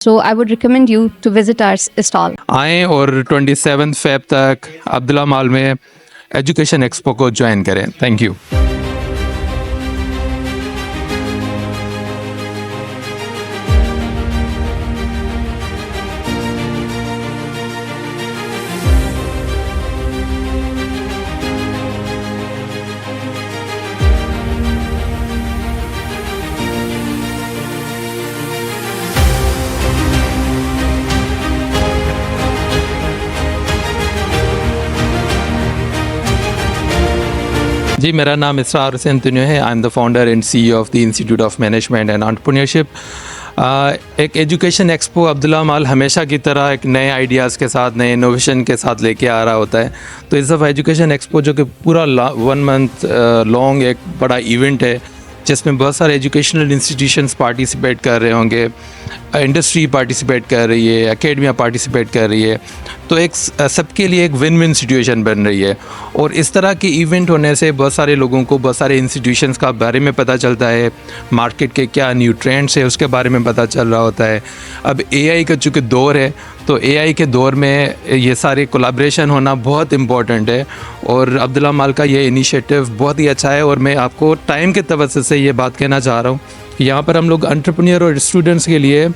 So I would recommend you to visit our stall. आएँ और 27 Feb तक Abdullah mall में एजुकेशन एक्सपो को ज्वाइन करें। Thank you. जी, मेरा नाम इसरार हुसैन तुन्यो है। I am the founder and CEO of the institute of management and entrepreneurship. एक एजुकेशन एक्सपो अब्दुल्ला मॉल हमेशा की तरह एक नए आइडियाज़ के साथ, नए इनोवेशन के साथ लेके आ रहा होता है। तो इस दफ़ा एजुकेशन एक्सपो जो कि पूरा 1 मंथ लॉन्ग एक बड़ा इवेंट है, जिसमें बहुत सारे एजुकेशनल इंस्टीट्यूशंस पार्टिसिपेट कर रहे होंगे, इंडस्ट्री पार्टिसिपेट कर रही है, एकेडमिया पार्टिसिपेट कर रही है। तो एक सबके लिए एक विन विन सिचुएशन बन रही है। और इस तरह के इवेंट होने से बहुत सारे लोगों को बहुत सारे इंस्टीट्यूशंस का बारे में पता चलता है, मार्केट के क्या न्यू ट्रेंड्स है उसके बारे में पता चल रहा होता है। अब AI का चूँकि दौर है, तो AI के दौर में ये सारे कोलैबोरेशन होना बहुत इम्पॉर्टेंट है। और अब्दुल्ला मॉल का ये इनिशिएटिव बहुत ही अच्छा है। और मैं आपको टाइम के तवज्जो से ये बात कहना चाह रहा हूँ कि यहाँ पर हम लोग एंटरप्रेन्योर और स्टूडेंट्स के लिए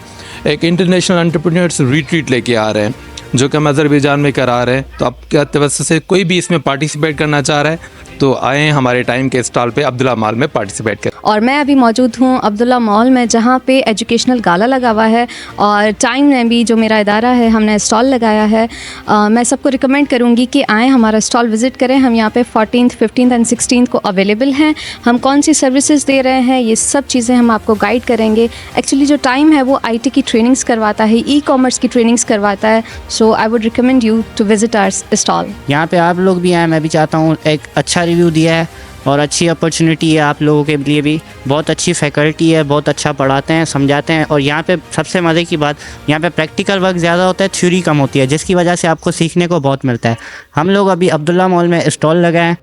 एक इंटरनेशनल एंटरप्रेन्योर्स रिट्रीट लेके आ रहे हैं, जो कि हम अज़रबैजान में करा रहे हैं। तो आपके तवज्जो से कोई भी इसमें पार्टिसिपेट करना चाह रहा है तो आएँ हमारे टाइम के स्टॉल पे अब्दुल्ला मॉल में पार्टिसिपेट करें। और मैं अभी मौजूद हूँ अब्दुल्ला मॉल में, जहाँ पे एजुकेशनल गाला लगा हुआ है। और टाइम में भी जो मेरा इदारा है, हमने स्टॉल लगाया है। मैं सबको रिकमेंड करूँगी कि आएँ, हमारा स्टॉल विज़िट करें। हम यहाँ पे 14th, 15th एंड 16th को अवेलेबल हैं। हम कौन सी सर्विसेज दे रहे हैं, ये सब चीज़ें हम आपको गाइड करेंगे। एक्चुअली जो टाइम है वो IT की ट्रेनिंग्स करवाता है, ई-कॉमर्स की ट्रेनिंग्स करवाता है। So I would recommend you to visit our stall. यहाँ पे आप लोग भी आए, मैं भी चाहता हूँ। एक अच्छा रिव्यू दिया है और अच्छी अपॉर्चुनिटी है आप लोगों के लिए भी। बहुत अच्छी फैकल्टी है, बहुत अच्छा पढ़ाते हैं, समझाते हैं। और यहाँ पे सबसे मज़े की बात, यहाँ पे प्रैक्टिकल वर्क ज़्यादा होता है, थ्योरी कम होती है, जिसकी वजह से आपको सीखने को बहुत मिलता है। हम लोग अभी अब्दुल्ला मॉल में स्टॉल लगाए हैं।